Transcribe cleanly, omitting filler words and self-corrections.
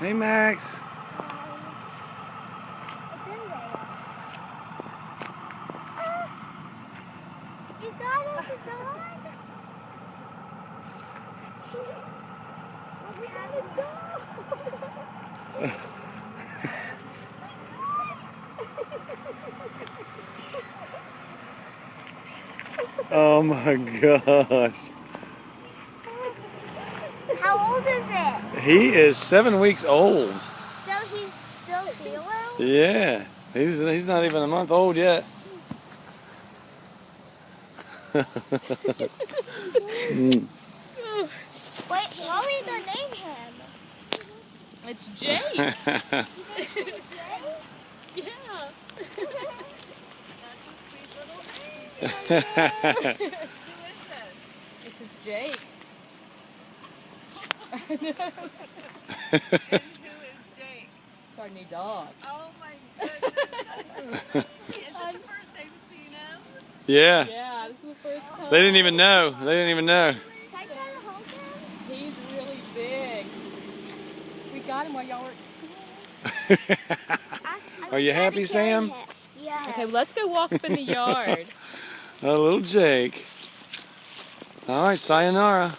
Hey, Max. It's in there. You got it, the dog? We got a dog. Oh my gosh. How old is it? He is 7 weeks old. So he's still 0? Yeah. He's not even a month old yet. Wait, what are we gonna name him? It's Jake. Jay? Yeah. This is Jake. And who is Jake? It's our new dog. Oh my goodness. Is this the first they've seen him? Yeah. Yeah, this is the first time. They didn't even know. They didn't even know. Can I try to hold him? He's really big. We got him while y'all were at school. Are you happy, Sam? Yes. Okay, let's go walk up in the yard. Oh, little Jake. All right, sayonara.